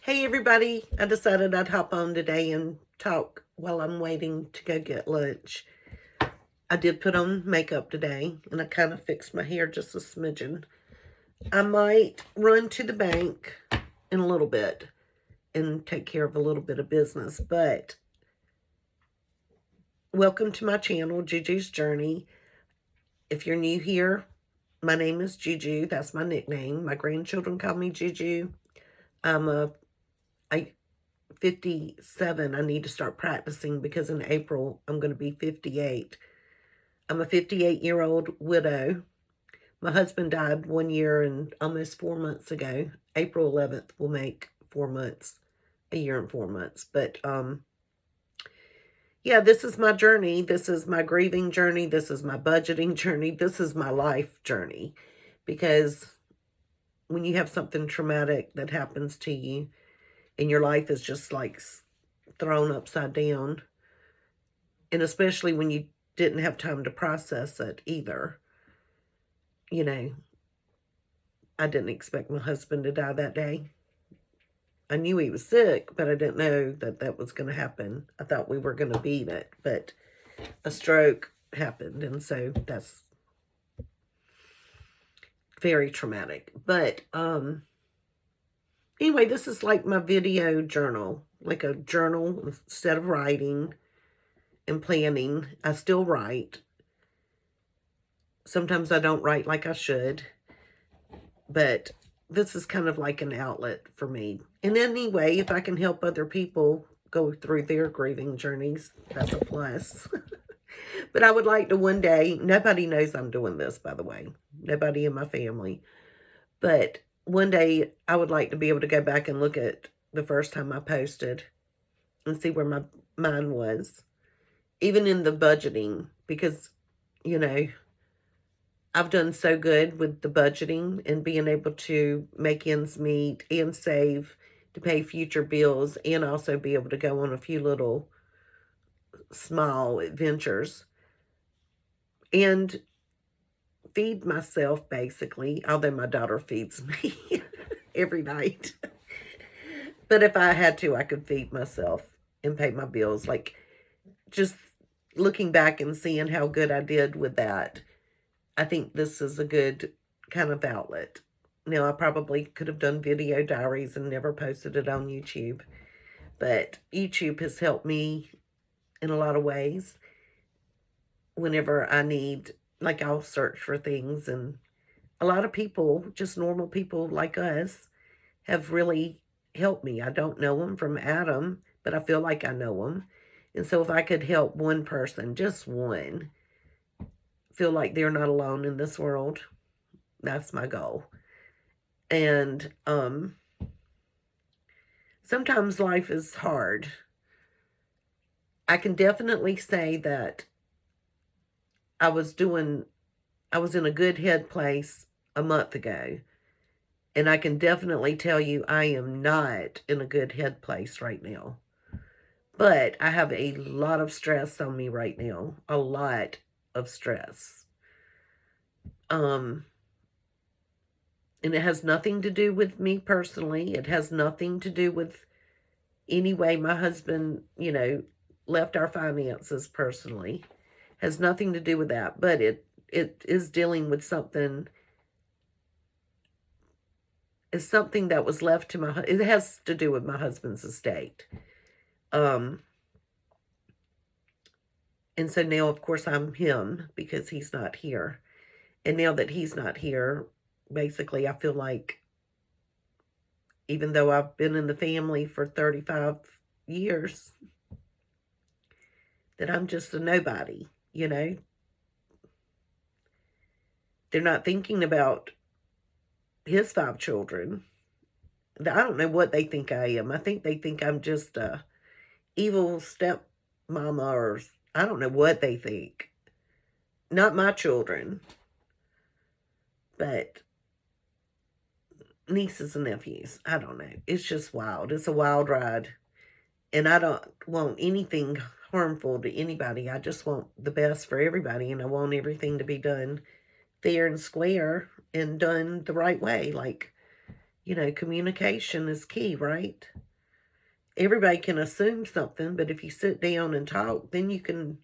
Hey everybody, I decided I'd hop on today and talk while I'm waiting to go get lunch. I did put on makeup today and I kind of fixed my hair just a smidgen. I might run to the bank in a little bit and take care of a little bit of business, but welcome to my channel, Juju's Journey. If you're new here, my name is Juju. That's my nickname. My grandchildren call me Juju. I'm 57. I need to start practicing because in April I'm going to be 58. I'm a 58-year-old widow. My husband died 1 year and almost 4 months ago. April 11th will make 4 months, a year and 4 months. But yeah, this is my journey. This is my grieving journey. This is my budgeting journey. This is my life journey. Because when you have something traumatic that happens to you and your life is just like thrown upside down, and especially when you didn't have time to process it either. You know, I didn't expect my husband to die that day. I knew he was sick, but I didn't know that that was going to happen. I thought we were going to beat it, but a stroke happened, and so that's very traumatic. But anyway, this is like my video journal, like a journal instead of writing and planning. I still write. Sometimes I don't write like I should, but this is kind of like an outlet for me. And anyway, if I can help other people go through their grieving journeys, that's a plus. But I would like to one day, nobody knows I'm doing this, by the way, nobody in my family, but one day I would like to be able to go back and look at the first time I posted and see where my mind was, even in the budgeting, because, you know, I've done so good with the budgeting and being able to make ends meet and save to pay future bills and also be able to go on a few little small adventures and feed myself basically, although my daughter feeds me every night. But if I had to, I could feed myself and pay my bills. Like, just looking back and seeing how good I did with that, I think this is a good kind of outlet. Now, I probably could have done video diaries and never posted it on YouTube, but YouTube has helped me in a lot of ways. Whenever I need, like, I'll search for things, and a lot of people, just normal people like us, have really helped me. I don't know them from Adam, but I feel like I know them. And so if I could help one person, just one, feel like they're not alone in this world, that's my goal. And sometimes life is hard. I can definitely say that I was in a good head place a month ago. And I can definitely tell you I am not in a good head place right now. But I have a lot of stress on me right now. A lot of stress. And it has nothing to do with me personally. It has nothing to do with any way my husband, left our finances personally. Has nothing to do with that. But it is dealing with something. It's something that was left to it has to do with my husband's estate. And so now, of course, I'm him because he's not here. And now that he's not here, basically, I feel like even though I've been in the family for 35 years, that I'm just a nobody, They're not thinking about his 5 children. I don't know what they think I am. I think they think I'm just a evil step mama, or I don't know what they think. Not my children, but nieces and nephews. I don't know. It's just wild. It's a wild ride. And I don't want anything harmful to anybody. I just want the best for everybody. And I want everything to be done fair and square and done the right way. Like, Communication is key, right? Everybody can assume something, but if you sit down and talk, then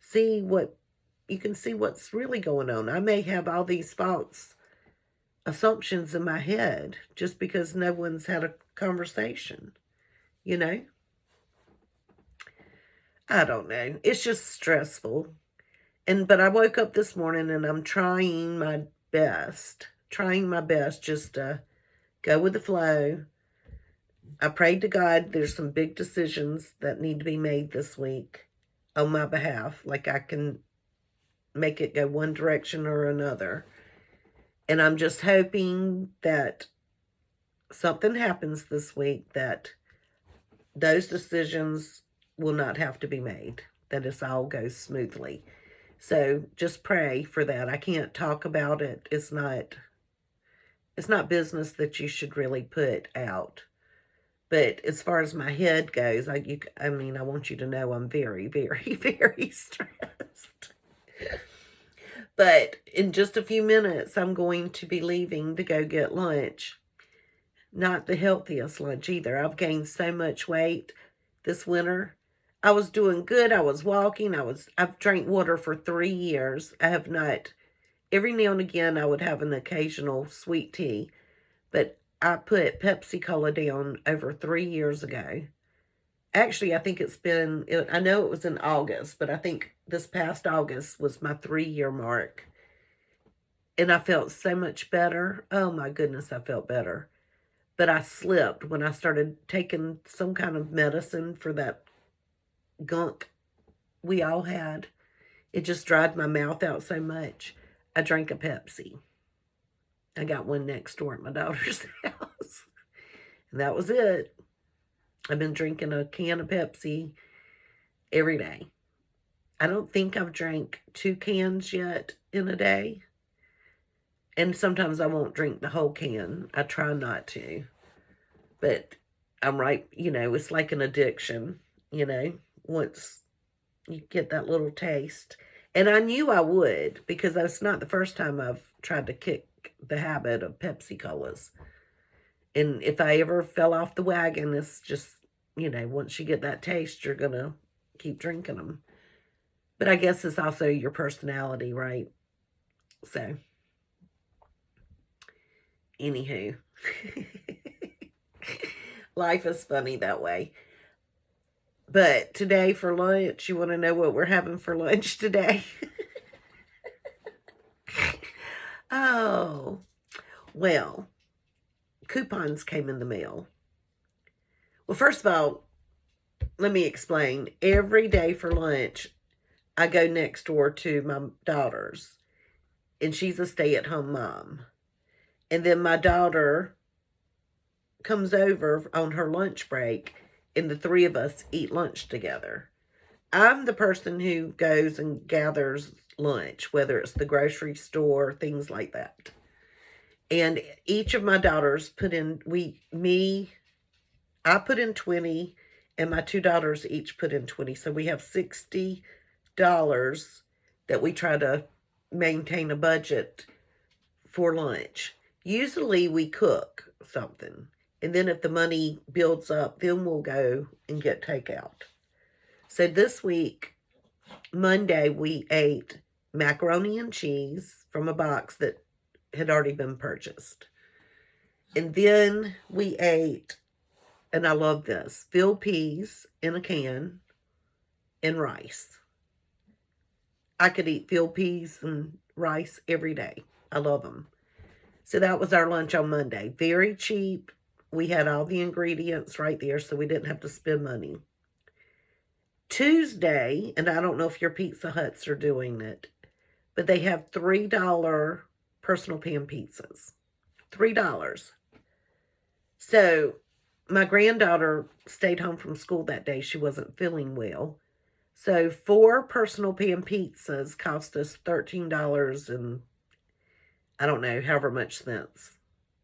see what you can see what's really going on. I may have all these false assumptions in my head just because no one's had a conversation, you know? I don't know. It's just stressful. But I woke up this morning and I'm trying my best just to go with the flow. I prayed to God. There's some big decisions that need to be made this week on my behalf. Like I can make it go one direction or another. And I'm just hoping that something happens this week that those decisions will not have to be made, that it all goes smoothly. So just pray for that. I can't talk about it. It's not business that you should really put out. But as far as my head goes, I want you to know I'm very, very, very stressed. But in just a few minutes, I'm going to be leaving to go get lunch. Not the healthiest lunch either. I've gained so much weight this winter. I was doing good. I was walking. I've drank water for 3 years. I have not. Every now and again, I would have an occasional sweet tea. But I put Pepsi Cola down over 3 years ago. Actually, I think I know it was in August, but I think this past August was my 3-year mark. And I felt so much better. Oh my goodness, I felt better. But I slipped when I started taking some kind of medicine for that gunk we all had. It just dried my mouth out so much. I drank a Pepsi. I got one next door at my daughter's house. And that was it. I've been drinking a can of Pepsi every day. I don't think I've drank 2 cans yet in a day. And sometimes I won't drink the whole can. I try not to. But I'm right, it's like an addiction, once you get that little taste. And I knew I would, because that's not the first time I've tried to kick the habit of Pepsi Colas. And if I ever fell off the wagon, it's just, once you get that taste, you're going to keep drinking them. But I guess it's also your personality, right? So, anywho, life is funny that way. But today for lunch, you want to know what we're having for lunch today? Oh, well, coupons came in the mail. Well, first of all, let me explain. Every day for lunch, I go next door to my daughter's, and she's a stay-at-home mom. And then my daughter comes over on her lunch break, and the 3 of us eat lunch together. I'm the person who goes and gathers lunch, whether it's the grocery store, things like that. And each of my daughters I put in 20, and my 2 daughters each put in 20. So we have $60 that we try to maintain a budget for lunch. Usually we cook something. And then if the money builds up, then we'll go and get takeout. So this week, Monday, we ate macaroni and cheese from a box that had already been purchased. And then we ate, and I love this, filled peas in a can and rice. I could eat filled peas and rice every day. I love them. So that was our lunch on Monday. Very cheap. We had all the ingredients right there, so we didn't have to spend money. Tuesday, and I don't know if your Pizza Huts are doing it, but they have $3 personal pan pizzas. $3. So my granddaughter stayed home from school that day. She wasn't feeling well. So 4 personal pan pizzas cost us $13 and I don't know, however much cents.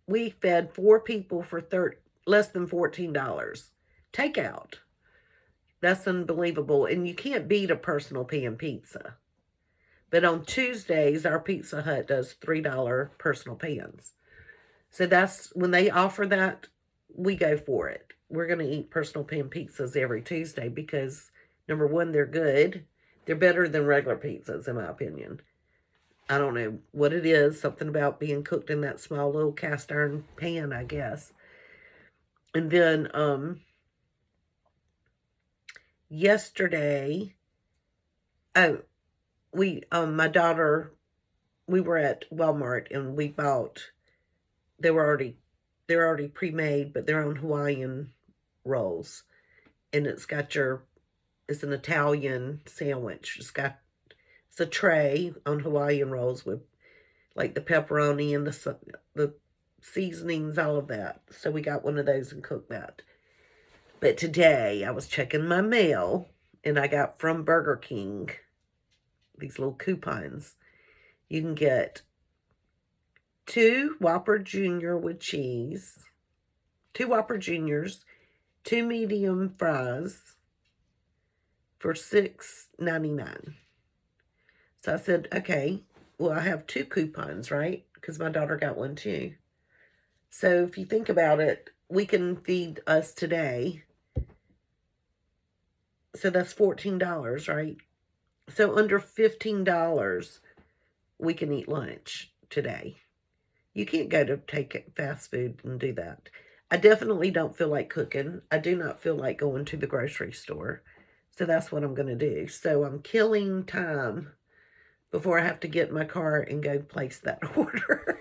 We fed 4 people for less than $14. Takeout. That's unbelievable. And you can't beat a personal pan pizza. But on Tuesdays, our Pizza Hut does $3 personal pans. So that's when they offer that, we go for it. We're going to eat personal pan pizzas every Tuesday because number one, they're good. They're better than regular pizzas, in my opinion. I don't know what it is, something about being cooked in that small little cast iron pan, I guess. And then yesterday, oh, my daughter, we were at Walmart and we bought, they were already they're already pre-made, but they're on Hawaiian rolls. And it's an Italian sandwich. It's a tray on Hawaiian rolls with like the pepperoni and the seasonings, all of that. So we got one of those and cooked that. But today I was checking my mail and I got from Burger King these little coupons. You can get 2 Whopper Jr. with cheese, 2 Whopper Juniors, 2 medium fries for $6.99. So I said, okay, well, I have 2 coupons, right? Because my daughter got one too. So if you think about it, we can feed us today. So that's $14, right? So under $15, we can eat lunch today. You can't go to take fast food and do that. I definitely don't feel like cooking. I do not feel like going to the grocery store. So that's what I'm going to do. So I'm killing time before I have to get in my car and go place that order.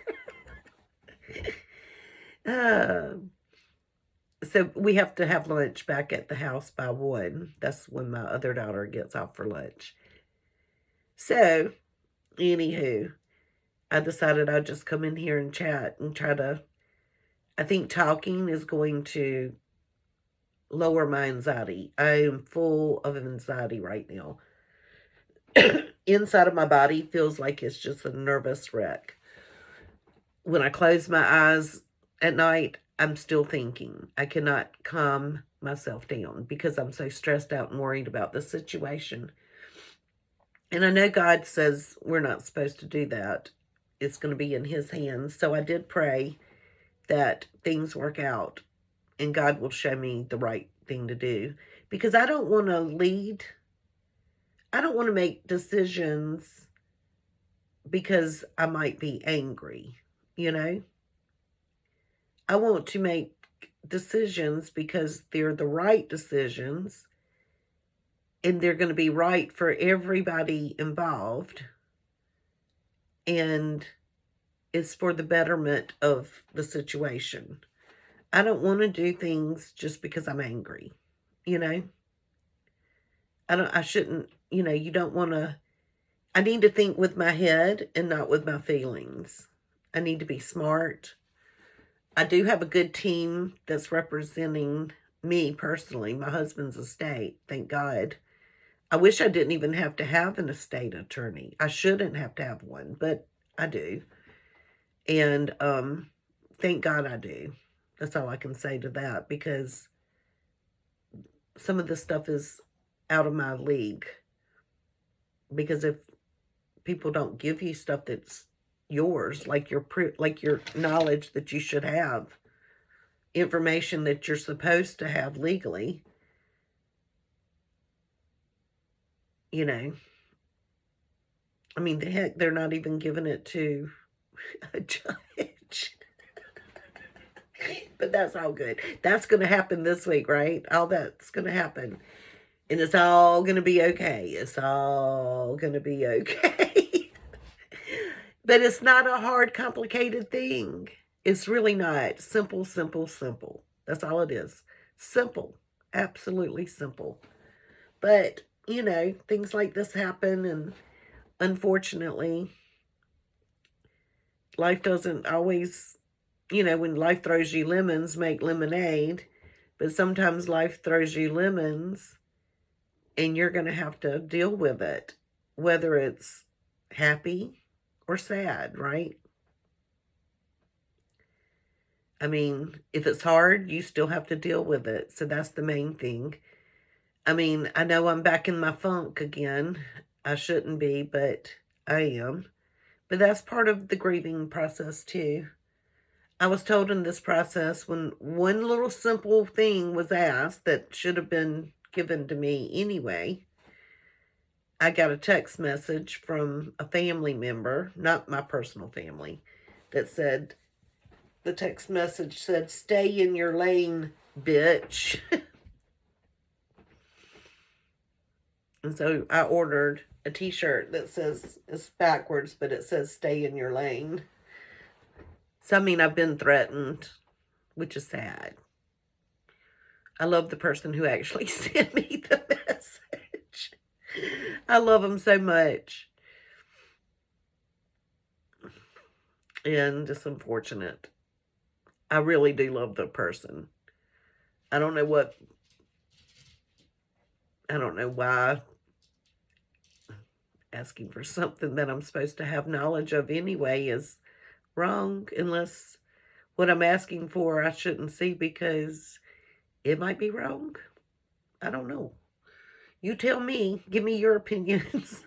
So we have to have lunch back at the house by 1. That's when my other daughter gets off for lunch. So, anywho, I decided I'd just come in here and chat and I think talking is going to lower my anxiety. I am full of anxiety right now. Inside of my body feels like it's just a nervous wreck. When I close my eyes at night, I'm still thinking. I cannot calm myself down because I'm so stressed out and worried about the situation. And I know God says we're not supposed to do that. It's going to be in His hands. So I did pray that things work out and God will show me the right thing to do. Because I don't want to lead. I don't want to make decisions because I might be angry, you know? I want to make decisions because they're the right decisions and they're going to be right for everybody involved. And it's for the betterment of the situation. I don't want to do things just because I'm angry, you know? I shouldn't, you don't want to, I need to think with my head and not with my feelings. I need to be smart. I do have a good team that's representing me personally, my husband's estate, thank God. I wish I didn't even have to have an estate attorney. I shouldn't have to have one, but I do. And thank God I do. That's all I can say to that because some of this stuff is out of my league. Because if people don't give you stuff that's yours, like your knowledge that you should have, information that you're supposed to have legally, I mean, the heck, they're not even giving it to a judge. But that's all good. That's going to happen this week, right? All that's going to happen. And it's all going to be okay. It's all going to be okay. But it's not a hard, complicated thing. It's really not. Simple, simple, simple. That's all it is. Simple. Absolutely simple. But, things like this happen. And unfortunately, life doesn't always, when life throws you lemons, make lemonade. But sometimes life throws you lemons and you're going to have to deal with it, whether it's happy or sad, right? I mean, if it's hard, you still have to deal with it. So that's the main thing. I mean, I know I'm back in my funk again. I shouldn't be, but I am. But that's part of the grieving process too. I was told in this process when one little simple thing was asked that should have been given to me anyway, I got a text message from a family member, not my personal family, that said, the text message said, "Stay in your lane, bitch." And so I ordered a t-shirt that says, it's backwards, but it says, "Stay in your lane." So, I mean, I've been threatened, which is sad. I love the person who actually sent me the message. I love them so much. And it's unfortunate. I really do love the person. I don't know what, I don't know why asking for something that I'm supposed to have knowledge of anyway is wrong, unless what I'm asking for I shouldn't see because it might be wrong. I don't know. You tell me. Give me your opinions.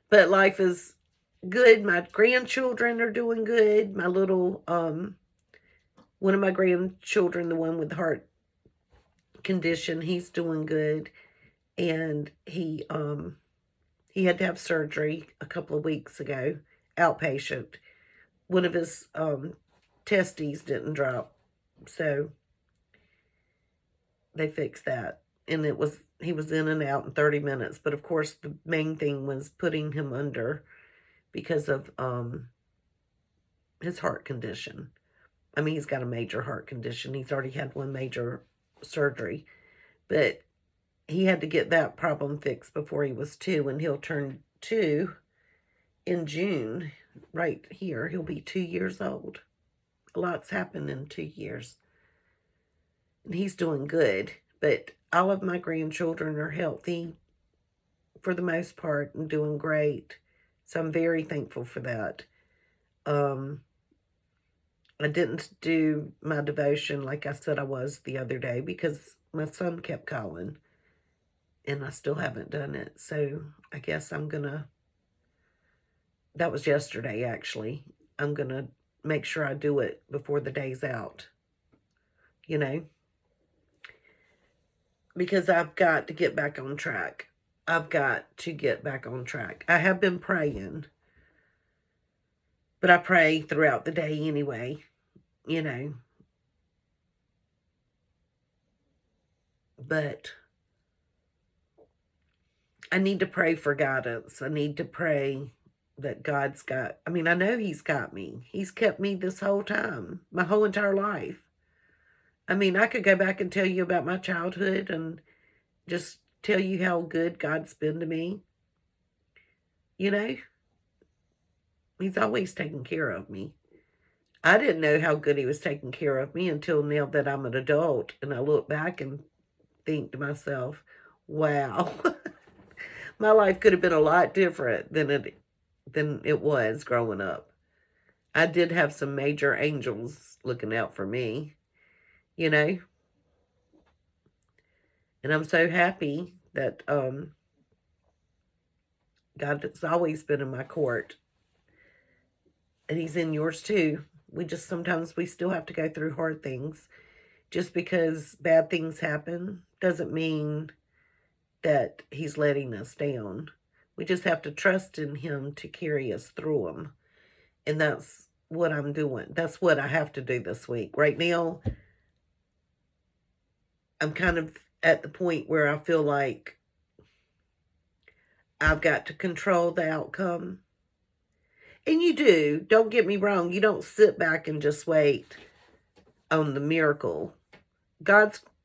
But life is good. My grandchildren are doing good. My little, one of my grandchildren, the one with the heart condition, he's doing good. And he had to have surgery a couple of weeks ago, outpatient. One of his testes didn't drop, so they fixed that. And he was in and out in 30 minutes. But of course, the main thing was putting him under because of his heart condition. I mean, he's got a major heart condition. He's already had one major surgery, but he had to get that problem fixed before he was 2, and he'll turn 2 in June. Right here, he'll be 2 years old. A lot's happened in 2 years, and he's doing good. But all of my grandchildren are healthy for the most part and doing great. So I'm very thankful for that. I didn't do my devotion like I said I was the other day because my son kept calling and I still haven't done it. So I guess that was yesterday actually. I'm going to make sure I do it before the day's out, you know, because I've got to get back on track. I've got to get back on track. I have been praying, but I pray throughout the day anyway, you know. But I need to pray for guidance. I need to pray that God's got, I mean, I know He's got me. He's kept me this whole time, my whole entire life. I mean, I could go back and tell you about my childhood and just tell you how good God's been to me. You know, He's always taken care of me. I didn't know how good He was taking care of me until now that I'm an adult and I look back and think to myself, wow, my life could have been a lot different than it was growing up. I did have some major angels looking out for me, you know, and I'm so happy that God has always been in my court, and He's in yours too. Sometimes we still have to go through hard things. Just because bad things happen doesn't mean that He's letting us down. We just have to trust in Him to carry us through them. And that's what I'm doing. That's what I have to do this week. Right now, I'm kind of at the point where I feel like I've got to control the outcome. And you do. Don't get me wrong. You don't sit back and just wait on the miracle.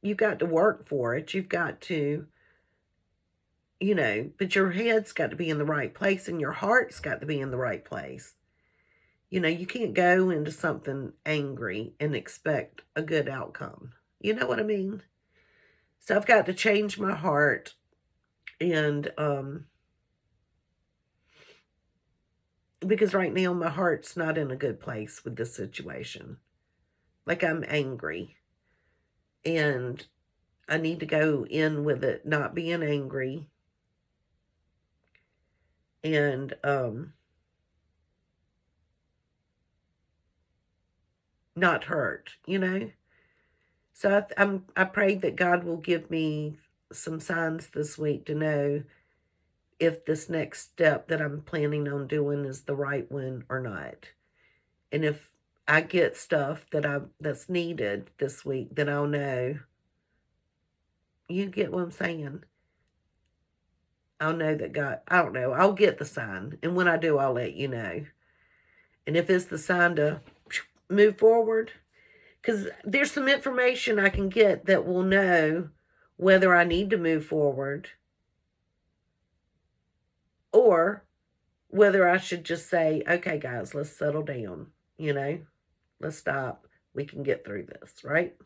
You've got to work for it. You've got to, but your head's got to be in the right place and your heart's got to be in the right place. You can't go into something angry and expect a good outcome. You know what I mean? So I've got to change my heart and, because right now my heart's not in a good place with this situation. Like I'm angry and I need to go in with it not being angry and not hurt, you know? So I pray that God will give me some signs this week to know if this next step that I'm planning on doing is the right one or not. And if I get stuff that's needed this week, then I'll know. You get what I'm saying? I'll know that God, I don't know, I'll get the sign. And when I do, I'll let you know. And if it's the sign to move forward, because there's some information I can get that will know whether I need to move forward or whether I should just say, okay, guys, let's settle down, you know, let's stop. We can get through this, right?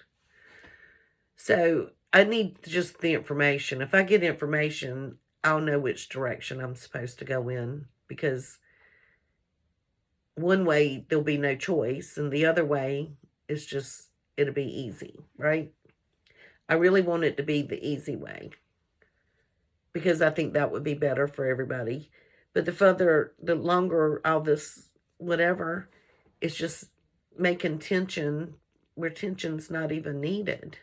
So I need just the information. If I get information, I'll know which direction I'm supposed to go in, because one way there'll be no choice and the other way is just, it'll be easy, right? I really want it to be the easy way because I think that would be better for everybody. But the longer all this, whatever, it's just making tension where tension's not even needed.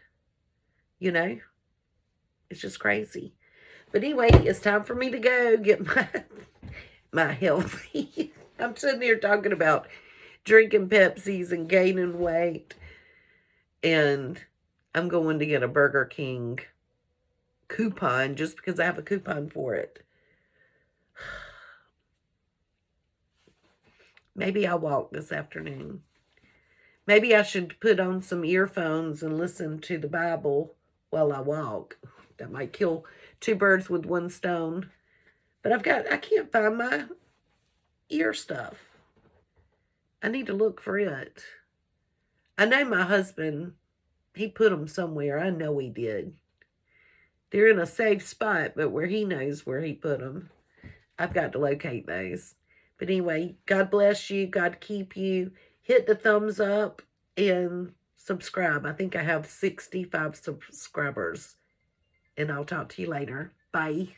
You know? It's just crazy. But anyway, it's time for me to go get my healthy. I'm sitting here talking about drinking Pepsis and gaining weight. And I'm going to get a Burger King coupon just because I have a coupon for it. Maybe I'll walk this afternoon. Maybe I should put on some earphones and listen to the Bible while I walk. That might kill two birds with one stone. But I can't find my ear stuff. I need to look for it. I know my husband, he put them somewhere. I know he did. They're in a safe spot, but where he knows where he put them. I've got to locate those. But anyway, God bless you. God keep you. Hit the thumbs up and subscribe. I think I have 65 subscribers. And I'll talk to you later. Bye.